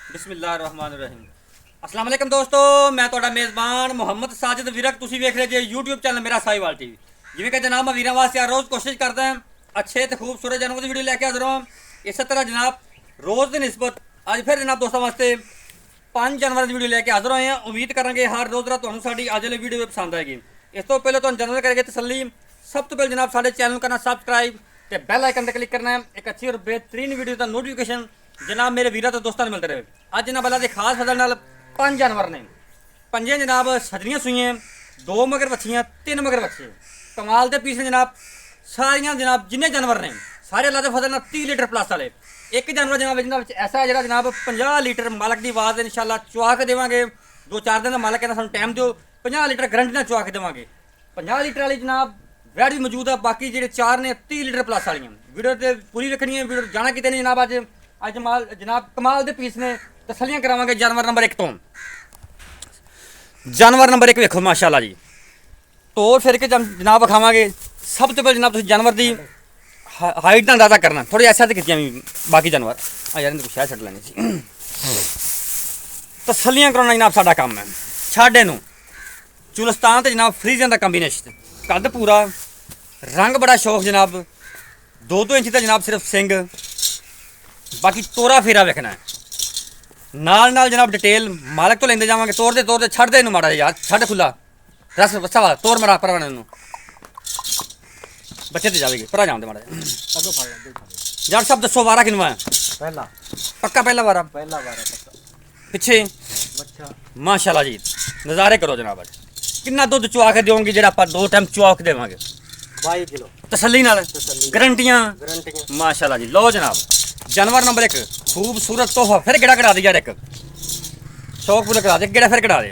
बिस्मिल्लाहिर्रहमानिर्रहीम। अस्सलाम वालेकुम दोस्तों, मैं ਤੁਹਾਡਾ ਮੇਜ਼ਬਾਨ ਮੁਹੰਮਦ ਸਾजिद ਵਿਰਕ। ਤੁਸੀਂ ਵੇਖ ਰਹੇ ਜੇ YouTube ਚੈਨਲ ਮੇਰਾ ਸਾਈਵਾਲ ਟੀਵੀ। ਜਿਵੇਂ ਕਿ ਜਨਾਬ ਮੈਂ ਵੀਰਾਂ ਵਾਸਤੇ ਹਰ ਰੋਜ਼ ਕੋਸ਼ਿਸ਼ ਕਰਦਾ ਹਾਂ ਅੱਛੇ ਤੇ ਖੂਬਸੂਰਤ ਜਾਨਵਰਾਂ ਦੀ ਵੀਡੀਓ ਲੈ ਕੇ ਹਾਜ਼ਰ ਹਾਂ। ਇਸੇ ਤਰ੍ਹਾਂ ਜਨਾਬ ਰੋਜ਼ ਦੀ ਨਿਸਬਤ ਅੱਜ ਫਿਰ ਜਨਾਬ ਦੋਸਤਾਂ ਵਾਸਤੇ 5 ਜਾਨਵਰਾਂ ਦੀ ਵੀਡੀਓ ਲੈ ਕੇ ਹਾਜ਼ਰ ਹੋਏ ਹਾਂ। ਉਮੀਦ ਕਰਾਂਗੇ ਹਰ ਰੋਜ਼ ਦਾ ਤੁਹਾਨੂੰ ਸਾਡੀ ਅੱਜ ਵਾਲੀ ਵੀਡੀਓ ਪਸੰਦ ਆਏਗੀ। ਇਸ ਤੋਂ ਪਹਿਲਾਂ ਤੁਹਾਨੂੰ ਜਾਨਵਰ ਕਰਕੇ ਤਸੱਲੀ, ਸਭ ਤੋਂ ਪਹਿਲਾਂ ਜਨਾਬ ਸਾਡੇ ਚੈਨਲ ਨੂੰ ਕਰਨਾ ਸਬਸਕ੍ਰਾਈਬ ਤੇ ਬੈਲ ਆਈਕਨ ਤੇ ਕਲਿੱਕ ਕਰਨਾ है। एक अच्छी और बेहतरीन वीडियो का नोटिफिकेशन जनाब मेरे वीर तो दोस्तों मिलते रहे। अज जनाब अल्लाह के खास फजल नाल 5 जानवर ने, 5 जनाब सजरियां सुइयां, 2 मगर बच्चियां, 3 मगर बच्चे। कमाल के पीस ने जनाब सारियां जनाब जिन्ने जानवर ने सारे अल्लाह के फजल नाल 30 लीटर प्लस वाले। एक जानवर जनाब जिन्होंने ऐसा है जनाब 50 लीटर मालक की आवाज़ इंशाल्लाह चुआ के देवांगे। 2-4 दिन का मालक कहना सानू टाइम दो, 50 लीटर गारंटी नाल चुआ के देवांगे। 50 लीटर वाली जनाब वैड भी मौजूद है। बाकी जो 4 ने 30 लीटर प्लस वाली वीडियो तो पूरी रखनी है। वीडियो जाना कितने नहीं जनाब। अज माल जनाब कमाल के पीस ने तसलियां करावांगे। जानवर नंबर 1 तो जानवर नंबर 1 वेखो माशाल्लाह जी। तोड़ फिर के जनाब विखावांगे। सब तो पहले जनाब तुसीं जानवर की हाइट का अंदाजा करना। थोड़ी ऐसा तो कीतियां बाकी जानवर आ यार कुछ शह छड्ड लैनी सी। तसलियां कराना जनाब साडा काम है। छड्ड इहनूं चुलस्तान ते जनाब फ्रीजन का कॉम्बीनेशन। कद पूरा, रंग बड़ा शौक जनाब, 2-2 इंच का जनाब सिर्फ सिंग। बाकी तोरा फेरा वेखना है नाल नाल जनाब डिटेल मालक तो लेंदे जावांगे। तोड़ते छड़ दे इनू माड़ा यार, छड़ खुला रस बच्चा वाला तोड़ मरा परवाने इनू बच्चे ते जावेगी परा जाम दे माड़ा अगो फड़ ले यार। सब दसो वारा किनवा है? पहला पक्का पहला वारा पक्का। पिछे बच्चा माशाल्लाह जी। नज़ारे करो जनाब। कितना दुध चुआ के दोगे जो आप 2 टाइम चुआ के देवांगे? 22 किलो तसल्ली नाल गारंटियां माशाल्लाह जी। लो जनाब जानवर नंबर 1 खूबसूरत तोहफा। फिर गेड़ा कढ़ा दे यार, एक शौक पूरे करा दे, गेड़ा फिर कढ़ा दे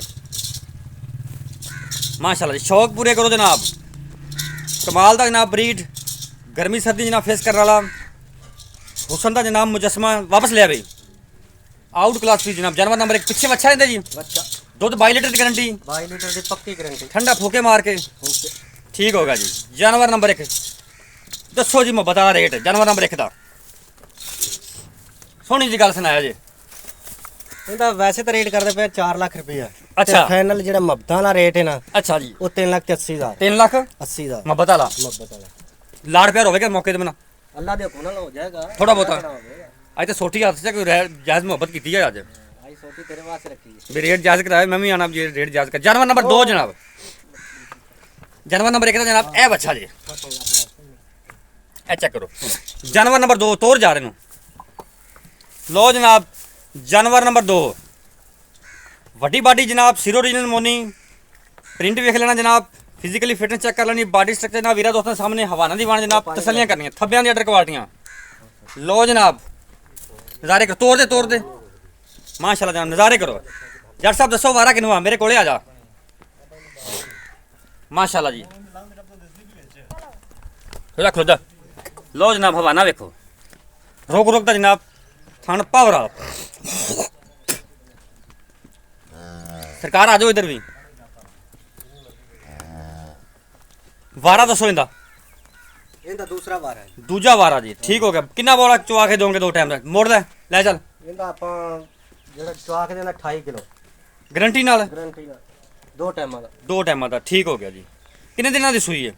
माशाल्लाह जी। शौक पूरे करो जनाब। कमाल का जनाब ब्रीड, गर्मी सर्दी जनाब फेस करने वाला हुसन का जनाब मुजस्मा वापस लिया भाई। आउट क्लास पीस जनाब। जानवर नंबर 1 पिछे बच्चा रहता जी। दुध 22 लीटर की गारंटी, 22 लीटर की पक्की गारंटी, ठंडा फूके मार के ठीक होगा जी। जानवर नंबर 1 दसो जी मोहब्बत वाला रेट जानवर नंबर 1 का। सोनी जी गल सुनाया जी। ਇਹਦਾ ਵੈਸੇ ਤਾਂ ਰੇਟ ਕਰਦੇ ਪਏ 4 ਲੱਖ ਰੁਪਇਆ। अच्छा ਫਾਈਨਲ ਜਿਹੜਾ ਮਬਦਾਂ ਵਾਲਾ ਰੇਟ ਹੈ ਨਾ अच्छा जी। ਉਹ 3 ਲੱਖ ਤੇ 80 ਹਜ਼ਾਰ। 3 लाख 80 ਹਜ਼ਾਰ मोहब्बत वाला ਮੁਹੱਬਤ ਵਾਲਾ। लाड़ प्यार होगा मौके ते मना ਅੱਲਾ ਦੇ ਹੁਕਮ ਨਾਲ ਹੋ ਜਾਏਗਾ थोड़ा बहुत। अज तो सोटी हाथ से कोई जायज़ मोहब्बत की है अज ਆਈ ਸੋਟੀ ਤੇਰੇ ਵਾਸਤੇ ਰੱਖੀ ਹੈ। भी रेट जायज़ कराया। मैं भी आना जी रेट जायज़ कर। जानवर नंबर 2 जनाब। जानवर नंबर 1 का जनाब ए बच्चा जी। ए चेक करो जानवर नंबर 2 तोड़ जा रहे हैं। लो जनाब जानवर नंबर 2 वड्डी बाडी जनाब, सिरो ओरिजिनल मोनी, प्रिंट वेख लेना जनाब, फिजिकली फिटनेस चेक कर लेनी, बॉडी स्ट्रक्चर जनाब वीरा दोस्तों सामने हवाना दी बाण जनाब तसलियां करनी थब्बियां दी अडर क्वालिटियां। लो जनाब नज़ारे करो। तोड़ दे माशाल्लाह जनाब नज़ारे करो। जट साहब दसो वारा किनवा मेरे कोले आ जा माशाल्लाह जी। खुदा लो जनाब हवाना वेखो। रोक दा जनाब थन पावर सरकार आ जाओ इधर भी। वारा दसो इंदा। ਇਹਦਾ ਦੂਸਰਾ ਵਾਰ ਹੈ। दूजा वारा जी ठीक हो गया। किन्ना बोला चुआ के दोगे 2 टाइम मोड़ दे ले चल। ਇਹਦਾ ਆਪਾਂ ਜਿਹੜਾ ਚੁਆ ਕੇ ਦੇਣਾ 28 ਕਿਲੋ गारंटी नाल ਗਾਰੰਟੀ ਨਾਲ 2 ਟਾਈਮਾਂ ਦਾ। 2 टाइम का ठीक हो गया जी। किन्ने दिनों की सूई है?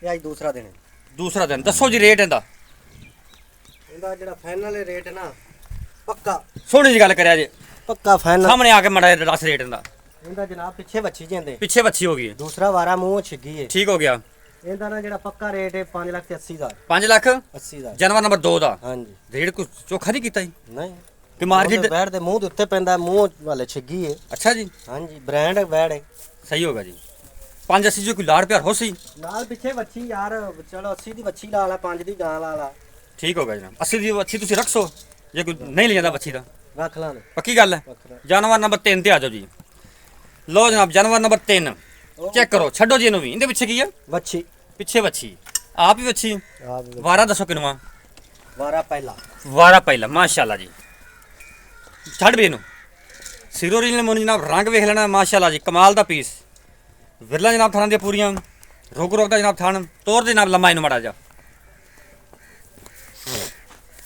ਇਹ ਅੱਜ ਦੂਸਰਾ ਦਿਨ ਹੈ। दूसरा दिन दसो जी रेट इंदा। ਇਹਦਾ ਜਿਹੜਾ ਫਾਈਨਲ ਰੇਟ ਹੈ ਨਾ ਪੱਕਾ सोनी जी गल करिया जी ਪੱਕਾ ਫਾਈਨਲ। सामने आके मड़ा दस रेट इंदा। ਇਹਦਾ ਜਨਾਬ ਪਿੱਛੇ ਬੱਚੀ ਜਾਂਦੇ, पीछे बच्ची हो गई है ਦੂਸਰਾ ਵਾਰਾ ਮੂੰਹ ਛਿੱਗੀ ਹੈ। ठीक हो गया। ਇਹਦਾ ਨਾ ਜਿਹੜਾ ਪੱਕਾ ਰੇਟ ਹੈ 5 ਲੱਖ ਤੇ 80 ਹਜ਼ਾਰ। 5 लाख 80 ਹਜ਼ਾਰ जानवर नंबर 2 का ਹਾਂਜੀ। रेट कुछ चोखा नहीं किया ਨਹੀਂ कि मार्केट ਬੈੜ ਦੇ ਮੂੰਹ ਦੇ ਉੱਤੇ ਪੈਂਦਾ, ਮੂੰਹ ਵਾਲੇ ਛਿੱਗੀ ਹੈ। अच्छा जी ਹਾਂਜੀ ਬ੍ਰਾਂਡ ਬੈੜ ਹੈ। सही होगा जी। 5-80 जो कोई लाड़ प्यार हो सी ਨਾਲ ਪਿੱਛੇ ਬੱਚੀ ਯਾਰ ਚਲੋ 80 ਦੀ ਬੱਚੀ ਲਾ ਲਾ, 5 ਦੀ ਗਾਂ ਲਾ ਲਾ, ठीक होगा जनाब। 80 की अच्छी तुम रख सो जे कोई नहीं ले जाता बच्ची का ਰੱਖ ਲਾਂ पक्की गल है। ਵੱਖਰਾ। जानवर नंबर 3 ते आ जाओ जी। लो जनाब जानवर नंबर 3 चेक करो छो जी इनू भी इनके पिछे की है ਬੱਚੀ पिछे बच्ची आप ही बच्ची। ਆ ਵੀ वारा दसो किनवा? ਵਾਰਾ ਪਹਿਲਾ वारा पहला माशाल्लाह जी। छड़ भी इनू सिरो ओरिजिनल मोनी जनाब रंग वेख लेना माशाल्लाह जी। कमाल का पीस विरला जनाब थाना दी पूरियां रोक का जनाब थान तोड़ दे जनाब लम्मा इनू माड़ा जा।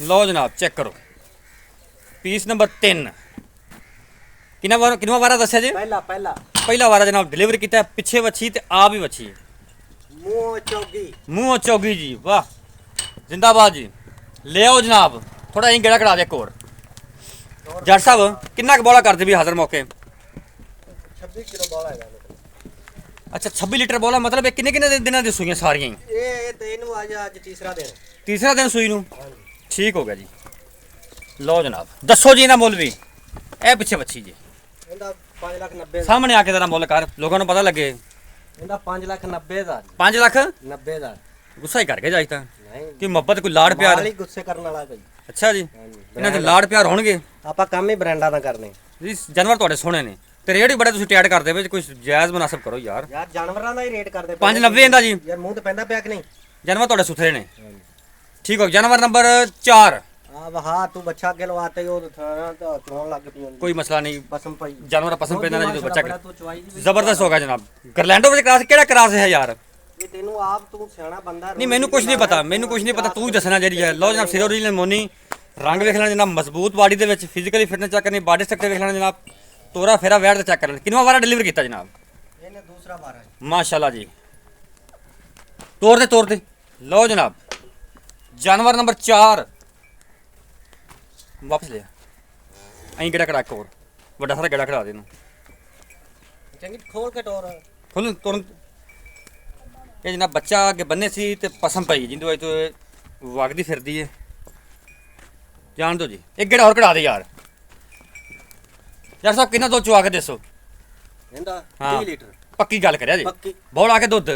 लो जनाब चेक करो ਪੀਸ ਨੰਬਰ 3 ਕਿੰਨਾ ਵਾਰਾ ਦੱਸਿਆ ਜੀ? ਪਹਿਲਾ ਪਹਿਲਾ ਵਾਰਾ ਜਨਾਬ ਡਿਲੀਵਰੀ ਕੀਤਾ, ਪਿੱਛੇ ਵੱਛੀ ਤੇ ਆਪ ਹੀ ਵੱਛੀ, ਮੂੰਹੋਂ ਚੌਗੀ ਜੀ। ਵਾਹ ਜਿੰਦਾਬਾਦ ਜੀ। ਲੈ ਆਓ ਜਨਾਬ, ਥੋੜਾ ਜਿਹਾ ਗੇੜਾ ਕਢਾ ਦੇ ਇੱਕ ਹੋਰ। ਜੱਟ ਸਾਹਿਬ ਕਿੰਨਾ ਕੁ ਬੋਲਾ ਕਰਦੇ ਵੀ ਹਾਜ਼ਰ ਮੌਕੇ? 26 ਕਿਲੋ ਬੋਲਾ ਹੈਗਾ। ਅੱਛਾ 26 ਲੀਟਰ ਬੋਲਾ, ਮਤਲਬ ਇਹ ਕਿੰਨੇ ਕਿੰਨੇ ਦਿਨਾਂ ਦੀ ਸੂਈਆਂ ਸਾਰੀਆਂ ਹੀ? ਇਹ ਤੇ ਇਹਨੂੰ ਅੱਜ ਤੀਸਰਾ ਦਿਨ। ਤੀਸਰਾ ਦਿਨ ਸੂਈ ਨੂੰ? ਹਾਂਜੀ ਠੀਕ ਹੋ ਗਿਆ ਜੀ। ਲਓ ਜਨਾਬ ਦੱਸੋ ਜੀ ਇਹਦਾ ਮੁੱਲ ਵੀ। ਇਹ ਪਿੱਛੇ ਵੱਛੀ ਜੀ, ਇਹਦਾ 5,90,000 ਸਾਹਮਣੇ ਆ ਕੇ ਤੇਰਾ ਮੁੱਲ ਕਰ, ਲੋਕਾਂ ਨੂੰ ਪਤਾ ਲੱਗੇ। ਇਹਦਾ 5,90,000 5 ਲੱਖ 90,000 ਗੁੱਸਾ ਹੀ ਕਰ ਗਏ ਜਾਈ ਤਾਂ ਨਹੀਂ ਕਿ ਮੁਹੱਬਤ ਕੋਈ ਲਾੜ ਪਿਆਰ। ਮਾਲ ਹੀ ਗੁੱਸੇ ਕਰਨ ਵਾਲਾ ਭਾਈ। ਅੱਛਾ ਜੀ, ਹਾਂਜੀ ਇਹਨਾਂ ਦੇ ਲਾੜ ਪਿਆਰ ਹੋਣਗੇ ਆਪਾਂ ਕੰਮ ਹੀ ਬ੍ਰਾਂਡਾਂ ਦਾ ਕਰਨੇ ਜੀ। ਜਾਨਵਰ ਤੁਹਾਡੇ ਸੋਹਣੇ ਨੇ ਤੇ ਰੇਟ ਵੀ ਬੜਾ ਤੁਸੀਂ ਟੈਡ ਕਰਦੇ ਵਿੱਚ, ਕੋਈ ਜਾਇਜ਼ ਮੁਨਾਸਬ ਕਰੋ ਯਾਰ। ਯਾਰ ਜਾਨਵਰਾਂ ਦਾ ਹੀ ਰੇਟ ਕਰਦੇ 590 ਇਹਦਾ ਜੀ। ਯਾਰ ਮੂੰਹ ਤੇ ਪੈਂਦਾ ਪਿਆ ਕਿ ਨਹੀਂ? ਜਾਨਵਰ ਤੁਹਾਡੇ ਸੁਥਰੇ ਨੇ। ਠੀਕ ਹੋ ਗਿਆ। ਜਾਨਵਰ ਨੰਬਰ 4। ਹਾਂ ਤੂੰ ਬੱਚਾ ਅੱਗੇ ਲਵਾਤੇ ਉਹ ਥਾਣਾ ਤਾਂ ਚੋਣ ਲੱਗ ਪਈ ਉਹਦੀ। ਕੋਈ ਮਸਲਾ ਨਹੀਂ, ਪਸਮ ਪਈ ਜਾਨਵਰ ਪਸੰਦ ਪੈਂਦਾ ਨਾ ਜਦੋਂ ਬੱਚਾ ਤੂੰ ਚਵਾਈ ਦੀ ਜ਼ਬਰਦਸਤ ਹੋਗਾ ਜਨਾਬ। ਗਰਲੈਂਡੋ ਵਿੱਚ ਕਰਾਸ ਕਿਹੜਾ ਕਰਾਸ ਹੈ ਯਾਰ? ਇਹ ਤੈਨੂੰ ਆਪ ਤੂੰ ਸਿਆਣਾ ਬੰਦਾ। ਨਹੀਂ ਮੈਨੂੰ ਕੁਝ ਨਹੀਂ ਪਤਾ, ਮੈਨੂੰ ਕੁਝ ਨਹੀਂ ਪਤਾ, ਤੂੰ ਹੀ ਦੱਸਣਾ ਜਿਹੜੀ ਹੈ। ਲਓ ਜਨਾਬ ਸਿਰੋ ਰੀਜਨਲ ਮੋਨੀ, ਰੰਗ ਵੇਖ ਲੈਣਾ ਜਨਾਬ, ਮਜ਼ਬੂਤ ਬਾਡੀ ਦੇ ਵਿੱਚ, ਫਿਜ਼ੀਕਲੀ ਫਿਟਨੈਸ ਚੈੱਕ ਕਰਨੀ, ਬਾਡੀ ਸਟਰਕਚਰ ਵੇਖ ਲੈਣਾ ਜਨਾਬ, ਤੋਰਾ ਫੇਰਾ ਵੈਟ ਦਾ ਚੈੱਕ ਕਰਨਾ। ਕਿੰਨਾ ਵਾਰਾ ਡਿਲੀਵਰ ਕੀਤਾ ਜਨਾਬ? ਇਹਨੇ ਦੂਸਰਾ ਵਾਰ ਹੈ। ਮਾਸ਼ਾਅੱਲਾ ਜੀ। ਤੋਰ ਦੇ। ਲਓ ਜਨਾਬ ਜਾਨਵਰ ਨੰਬਰ 4 ਵਾਪਸ ਲਿਆ। ਐਂ ਗੇੜਾ ਕੜਾ ਇੱਕ ਹੋਰ ਵੱਡਾ ਸਾਰਾ ਗੇੜਾ ਕੜਾ ਦੇ ਇਹਨੂੰ। ਚੰਗੀ ਖੋਲ ਕੇ ਟੋਰ। ਖੋਲ੍ਹ ਤੁਰੰਤ। ਇਹ ਜਨਾਬ ਬੱਚਾ ਅੱਗੇ ਬੰਨੇ ਸੀ ਤੇ ਪਸਮ ਪਈ ਜਿੰਦੂ ਅੱਜ ਤੋਂ ਇਹ ਵਗਦੀ ਫਿਰਦੀ ਹੈ। ਜਾਣ ਦਿਓ ਜੀ, ਇੱਕ ਗੇੜਾ ਹੋਰ ਕਢਾ ਦੇ ਯਾਰ। ਯਾਰ ਸਾਹਿਬ ਕਿੰਨਾ ਦੁੱਧ ਚਵਾ ਕੇ ਦੱਸੋ। ਇਹਦਾ ਹਾਂ। 30 ਲੀਟਰ ਪੱਕੀ ਗੱਲ ਕਰਿਆ ਜੀ। ਪੱਕੀ। ਬੋਲ ਆ ਕੇ ਦੁੱਧ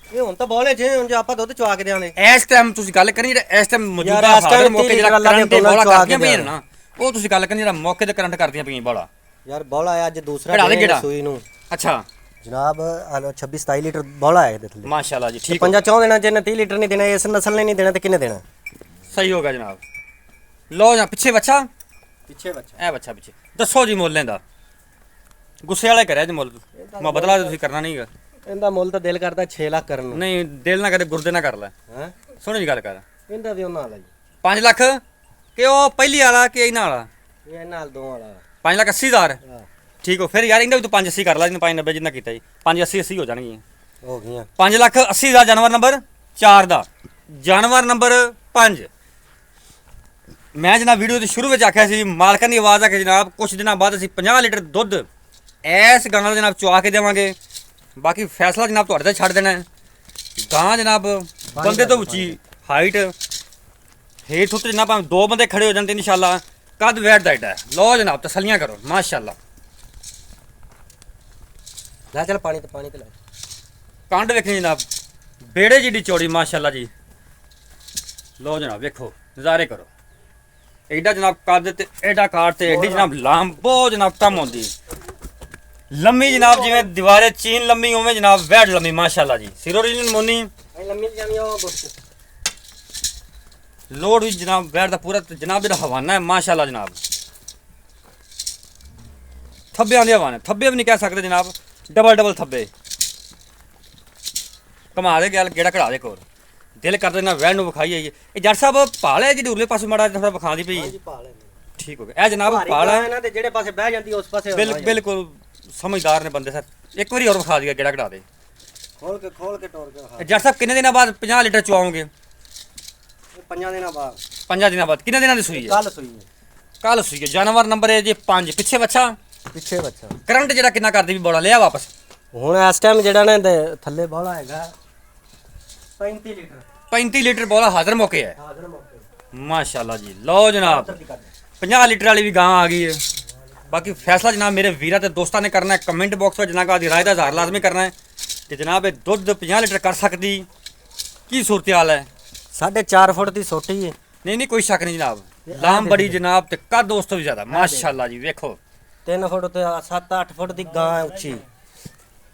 ਇਹ ਹੁਣ ਤਾਂ ਬੋਲੇ ਜੇ ਹੁਣ ਜੇ ਆਪਾਂ ਦੁੱਧ ਚਵਾ ਕੇ ਦੇਵਾਂਗੇ। ਇਸ ਟਾਈਮ ਤੁਸੀਂ ਗੱਲ ਕਰਨੀ ਜਿਹੜਾ ਇਸ ਟਾਈਮ ਮੌਜੂਦਾ ਯਾਰ, ਇਸ time ਹਾਜ਼ਰ ਮੌਕੇ ਜਿਹੜਾ ਗੱਲਾਂ ਕਰੰਟ ਤੇ ਦੋਨਾਂ ਬੋਲਾ ਚਵਾ ਕਰਦੀਆਂ ਕੇ ਪਈਆਂ ਨਾ, ਉਹ ਤੁਸੀਂ ਗੱਲ ਕਰਨੀ ਜਿਹੜਾ ਮੌਕੇ ਤੇ ਕਰੰਟ ਕਰਦੀਆਂ ਪਈਆਂ ਬੋਲਾ। ਯਾਰ ਬੋਲਾ ਆਇਆ ਅੱਜ ਦੂਸਰਾ ਕਢਾ ਦੇ ਦਿਨ ਕਿਹੜਾ? ਸੂਈ ਨੂੰ ਅੱਛਾ ਜਨਾਬ 26 27 ਲੀਟਰ ਬੋਲਾ ਆਇਆ ਇਹਦੇ ਥੱਲੇ। ਮਾਸ਼ਾਅੱਲਾ ਜੀ। ਠੀਕ ਪੰਜਾ ਚੌਂ ਦੇਣਾ, ਜਿਹਨੇ 30 ਲੀਟਰ ਨਹੀਂ ਦੇਣਾ, ਇਸ ਨਸਲ ਨੇ ਨਹੀਂ ਦੇਣਾ ਤੇ ਕਿਹਨੇ ਦੇਣਾ? ਸਹੀ ਹੋ ਗਿਆ ਜਨਾਬ। ਲਓ ਜਾਂ ਪਿੱਛੇ ਬੱਚਾ, ਪਿੱਛੇ ਬੱਚਾ। ਇਹ ਬੱਚਾ ਪਿੱਛੇ। ਦੱਸੋ ਜੀ ਮੁੱਲ ਇਹਦਾ। ਗੁੱਸੇ ਵਾਲਾ ਕਰਿਆ ਜੀ ਮੁੱਲ, ਮੈਂ ਬਦਲਾ ਤੁਸੀਂ ਕਰਨਾ ਨਹੀਂ ਹੈਗਾ। ਇਹਦਾ ਮੁੱਲ ਤਾਂ ਦਿਲ ਕਰਦਾ 6 ਲੱਖ ਕਰਨ ਨੂੰ। ਨਹੀਂ ਦਿਲ ਨਾ ਕਰੇ ਗੁਰਦੇ ਨਾ ਕਰ ਲੈ। ਹੈ ਸੁਣੋ ਜੀ ਗੱਲ ਕਰ। ਇਹਦਾ ਵੀ ਉਹਨਾਂ ਵਾਲਾ ਜੀ। 5 ਲੱਖ ਕਿ ਉਹ ਪਹਿਲੀ ਵਾਲਾ ਕਿ ਇਹਨਾਂ ਵਾਲਾ? ਇਹ ਨਾਲ ਦੋ ਵਾਲਾ। 5,80,000 ਹਾਂ ਠੀਕ ਹੋ। ਫਿਰ ਯਾਰ ਇਹਦਾ ਵੀ ਤੂੰ 580 ਕਰ ਲੈ, ਜਿਹਨੂੰ 590 ਜਿੰਨਾ ਕੀਤਾ ਜੀ। 580 ਹੋ ਜਾਣਗੀਆਂ। ਹੋ ਗਈਆਂ 5,80,000 ਜਾਨਵਰ ਨੰਬਰ 4 ਦਾ। ਜਾਨਵਰ ਨੰਬਰ 5 ਮੈਂ ਜਨਾਬ ਵੀਡੀਓ ਦੇ ਸ਼ੁਰੂ ਵਿੱਚ ਆਖਿਆ ਸੀ ਮਾਲਕਾਂ ਦੀ ਆਵਾਜ਼ ਆ ਕਿ ਜਨਾਬ ਕੁਝ ਦਿਨਾਂ ਬਾਅਦ ਅਸੀਂ 50 ਲੀਟਰ ਦੁੱਧ ਇਸ ਗਾਂ ਦਾ ਜਨਾਬ ਚੁਆ ਕੇ ਦੇਵਾਂਗੇ। ਬਾਕੀ ਫੈਸਲਾ ਜਨਾਬ ਤੁਹਾਡੇ ਤੇ ਛੱਡ ਦੇਣਾ ਹੈ। ਗਾਂ ਜਨਾਬ ਬੰਦੇ ਤੋਂ ਉੱਚੀ ਹਾਈਟ ਹੇਠ ਉੱਤੇ ਜਨਾਬ ਭਾਵੇਂ 2 ਬੰਦੇ ਖੜੇ ਹੋ ਜਾਣ ਤੇ ਇਨਸ਼ਾਅੱਲਾ ਕੱਦ ਵੈਟ ਦਾ ਹੈ। ਲਓ ਜਨਾਬ ਤਸੱਲੀਆਂ ਕਰੋ ਮਾਸ਼ਾਅੱਲਾ। ਲੈ ਚੱਲ ਪਾਣੀ ਤੇ ਲੈ। ਕੰਡ ਵੇਖਣੀ ਜਨਾਬ, ਬੇੜੇ ਜਿੱਡੀ ਚੌੜੀ ਮਾਸ਼ਾਅੱਲਾ ਜੀ। ਲਓ ਜਨਾਬ ਵੇਖੋ, ਨਜ਼ਾਰੇ ਕਰੋ। ਐਡਾ ਜਨਾਬ ਕੱਦ ਤੇ ਐਡਾ ਕਾਟ ਤੇ ਐਡੀ ਜਨਾਬ ਲਾਮ ਬਹੁਤ ਜਨਾਬ ਕੰਮ ਹੁੰਦੀ। ਲੰਮੀ ਜਨਾਬ ਜਿਵੇਂ ਦੀਵਾਰੇ ਚੀਨ ਲੰਮੀ ਉਵੇਂ ਜਨਾਬ ਵੈੜ ਲੰਮੀ ਮਾਸ਼ਾਅੱਲਾ ਜੀ। ਸਿਰੋ ਰੀਜਨਲ ਮੋਨੀ ਲੰਮੀ ਜਾਮੀ ਉਹ ਗੁੱਟ। ਲੋਡ ਵੀ ਜਨਾਬ ਵੈੜ ਦਾ ਪੂਰਾ ਤੇ ਜਨਾਬ ਜਿਹੜਾ ਹਵਾਨਾ ਹੈ ਮਾਸ਼ਾਅੱਲਾ ਜਨਾਬ। ਥੱਬਿਆਂ ਦੇ ਹਵਾਨੇ, ਥੱਬੇ ਵੀ ਨਹੀਂ ਕਹਿ ਸਕਦੇ ਜਨਾਬ, ਡਬਲ ਥੱਬੇ। ਕਮਾ ਦੇ ਗੱਲ ਗੇੜਾ ਕਢਾ ਦੇ ਕੋਰ। ਦਿਲ ਕਰਦਾ ਨਾ ਵੈੜ ਨੂੰ ਵਿਖਾਈ ਆਈਏ। ਇਹ ਜੱਟ ਸਾਹਿਬ ਭਾਲ ਹੈ ਜਿਹੜੀ ਉਰਲੇ ਪਾਸੇ ਮਾੜਾ ਥੋੜਾ ਵਿਖਾ ਦੀ ਪਈ। ਹਾਂਜੀ ਪਾ ਲੈ। ਠੀਕ ਹੋ ਗਿਆ। ਇਹ ਜਨਾਬ ਭਾਲ ਹੈ ਇਹਨਾਂ ਦੇ ਜਿਹੜੇ ਪਾਸੇ ਬਹਿ ਜਾਂਦੀ ਉਸ ਪਾਸੇ ਬਿਲਕੁਲ ਸਮਝਦਾਰ ਨੇ ਬੰਦੇ ਸਰ। ਇੱਕ ਵਾਰੀ ਹੋਰ ਵਿਖਾ ਦਿਆ ਗੇੜਾ ਕਢਾ ਦੇ। ਖੋਲ ਕੇ ਟੋਰ ਕੇ ਇਹ ਜੱਟ ਸਾਹਿਬ ਕਿੰਨੇ ਦਿਨਾਂ ਬਾਅਦ 50 ਲੀਟਰ ਚੁਆਓਗੇ? 5 ਦਿਨਾਂ ਬਾਅਦ। 5 ਦਿਨਾਂ ਬਾਅਦ। ਕਿੰਨੇ ਦਿਨਾਂ ਦੀ ਸੂਈ ਹੈ? ਕੱਲ ਸੂਈ ਹੈ। ਕੱਲ ਸੂਈ ਹੈ। ਜਾਨਵਰ ਨੰਬਰ ਹੈ ਜੀ 5 ਪਿੱਛੇ ਬੱਚਾ। ਪਿੱਛੇ ਬੱਚਾ। ਕਰੰਟ ਜਿਹੜਾ ਕਿੰਨਾ ਕਰਦੀ ਵੀ ਬੋਲਾ ਲਿਆ ਵਾਪਸ? ਹੁਣ ਇਸ ਟਾਈਮ ਜਿਹੜਾ ਨਾ ਇਹਦੇ ਥੱਲੇ ਬੋਲਾ ਹੈਗਾ 35 ਲੀਟਰ। 35 ਲੀਟਰ ਬੋਲਾ ਹਾਜ਼ਰ ਮੌਕੇ ਹੈ ਹਾਜ਼ਰ ਮੌਕੇ। ਮਾਸ਼ਾਅੱਲਾ ਜੀ। ਲਓ ਜਨਾਬ 50 ਲੀਟਰ ਵਾਲੀ ਵੀ ਗਾਂ ਆ ਗਈ ਹੈ। ਬਾਕੀ ਫੈਸਲਾ ਜਨਾਬ ਮੇਰੇ ਵੀਰਾਂ ਤੇ ਦੋਸਤਾਂ ਨੇ ਕਰਨਾ ਹੈ। ਕਮੈਂਟ ਬਾਕਸ ਵਿੱਚ ਜਨਾਬ ਆਦੀ ਰਾਏ ਦਾ ਇਜ਼ਹਾਰ ਲਾਜ਼ਮੀ ਕਰਨਾ ਹੈ ਕਿ ਜਨਾਬ ਇਹ ਦੁੱਧ 50 ਲੀਟਰ ਕਰ ਸਕਦੀ ਕੀ ਸੂਰਤ ਹਾਲ ਹੈ। 4.5 ਫੁੱਟ ਦੀ ਛੋਟੀ ਹੈ। ਨਹੀਂ ਕੋਈ ਸ਼ੱਕ ਨਹੀਂ ਜਨਾਬ। ਲਾਮ ਬੜੀ ਜਨਾਬ ਤੇ ਕੱਦ ਉਸ ਤੋਂ ਵੀ ਜ਼ਿਆਦਾ ਮਾਸ਼ਾਅੱਲਾ ਜੀ। ਵੇਖੋ 3 ਫੁੱਟ ਤੇ 7-8 ਫੁੱਟ ਦੀ ਗਾਂ ਹੈ ਉੱਚੀ।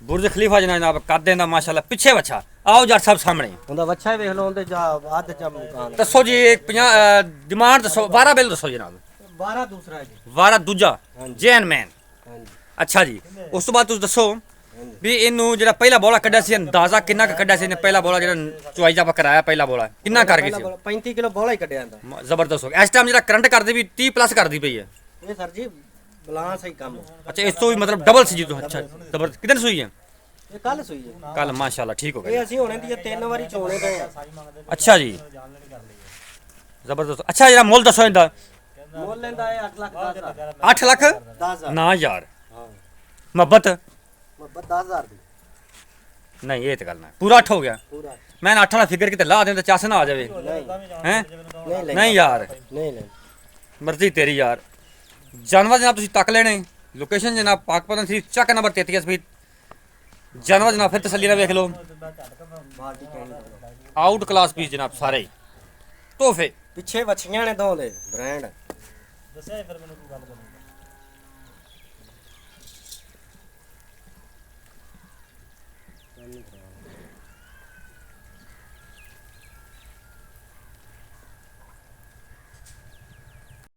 ਬੁਰਜ ਖਲੀਫਾ ਜਨਾਬ ਕੱਦ ਦਾ ਮਾਸ਼ਾਅੱਲਾ। ਪਿੱਛੇ ਬੱਚਾ। ਆਓ ਜੱਟ ਸਾਹਿਬ ਸਾਹਮਣੇ ਉਹਦਾ ਬੱਚਾ ਵੇਖ ਲਓ ਉਹਦੇ ਜਾ ਅੱਧ ਚ ਮਕਾਨ। ਦੱਸੋ ਜੀ 50 ਡਿਮਾਂਡ ਦੱਸੋ। ਵਾਰਾ ਬਿੱਲ ਦੱਸੋ ਜਨਾਬ। 12 ਦੂਸਰਾ ਹੈ ਜੀ। ਵਾਰਾ ਦੂਜਾ ਹਾਂਜੀ। ਜੈਨ ਮੈਨ। ਹਾਂਜੀ ਅੱਛਾ ਜੀ। ਉਸ ਤੋਂ ਬਾਅਦ ਤੁਸੀਂ ਦੱਸੋ ਵੀ ਇਹਨੂੰ ਜਿਹੜਾ ਪਹਿਲਾ ਬੋਲਾ ਕੱਢਿਆ ਸੀ ਅੰਦਾਜ਼ਾ ਕਿੰਨਾ ਕੁ ਕੱਢਿਆ ਸੀ ਇਹਨੇ ਪਹਿਲਾ ਬੋਲਾ ਜਿਹੜਾ ਚੁਆਈ ਆਪਾਂ ਕਰਾਇਆ ਪਹਿਲਾ ਬੋਲਾ ਕਿੰਨਾ ਕਰ ਗਈ ਸੀ 35 ਕਿਲੋ ਬੋਲਾ ਹੀ ਕੱਢਿਆ ਜਾਂਦਾ। ਜ਼ਬਰਦਸਤ ਹੋ ਗਿਆ। ਇਸ ਟਾਈਮ ਜਿਹੜਾ ਕਰੰਟ ਕਰਦੀ ਵੀ 30 ਪਲੱਸ ਕਰਦੀ ਪਈ ਹੈ। ਇਹ ਸਰ ਜੀ ਬਲਾਂਸ ਹੀ ਕੰਮ। ਅੱਛਾ ਇਸ ਤੋਂ ਵੀ ਮਤਲਬ ਡਬਲ ਸੀ ਜੀ ਤੋਂ। ਅੱਛਾ ਜ਼ਬਰਦਸਤ ਕਿਦਨ ਸੂਈ ਹੈ? ਇਹ ਕੱਲ ਸੂਈ ਹੈ। ਕੱਲ ਮਾਸ਼ਾਅੱਲਾ ਠੀਕ ਹੋ ਗਿਆ। ਇਹ ਅਸੀਂ ਹੁਣੇ ਦੀ 3 ਵਾਰੀ ਚੋਣੇ ਪਏ ਆ। ਅੱਛਾ ਜੀ ਜ਼ਬਰਦਸਤ। ਅੱਛਾ ਜਿਹੜਾ ਮੁੱਲ ਦੱਸੋ ਇਹਦਾ? ਮੁੱਲ ਲੈਂਦਾ ਹੈ 8 ਲੱਖ 10,000। 8 ਲੱਖ 10,000 ਨਾ ਯਾਰ ਹਾਂ ਮੁਹੱਬਤ 10,000 ਦੀ ਨਹੀਂ ਇਹ ਤੇ ਗੱਲ ਨਾ ਪੂਰਾ 8 ਹੋ ਗਿਆ। ਪੂਰਾ ਮੈਂ 8 ਵਾਲਾ ਫਿਗਰ ਕਿਤੇ ਲਾ ਦਿੰਦਾ ਚੱਸ ਨਾ ਆ ਜਾਵੇ ਹੈ। ਨਹੀਂ ਨਹੀਂ ਯਾਰ ਨਹੀਂ ਨਹੀਂ ਮਰਜ਼ੀ ਤੇਰੀ ਯਾਰ। ਜਾਨਵਰ ਜਨਾਬ ਤੁਸੀਂ ਤੱਕ ਲੈਣੇ। ਲੋਕੇਸ਼ਨ ਜਨਾਬ ਪਾਕਪਤਨ ਸੀ ਚੱਕ ਨੰਬਰ 33 ਸਪੀਡ। ਜਾਨਵਰ ਜਨਾਬ ਫਿਰ ਤਸੱਲੀ ਨਾਲ ਵੇਖ ਲਓ। ਬਾਲਟੀ ਕਹਿਣੀ ਆਊਟ ਕਲਾਸ ਪੀਸ ਜਨਾਬ ਸਾਰੇ ਹੀ। ਤੋਹਫੇ ਪਿੱਛੇ ਵੱਛੀਆਂ ਨੇ ਦੋ ਦੇ ਬ੍ਰਾਂਡ। ਦੱਸਿਆ ਫਿਰ ਮੈਨੂੰ ਕੋਈ ਗੱਲ ਕਰਨੀ।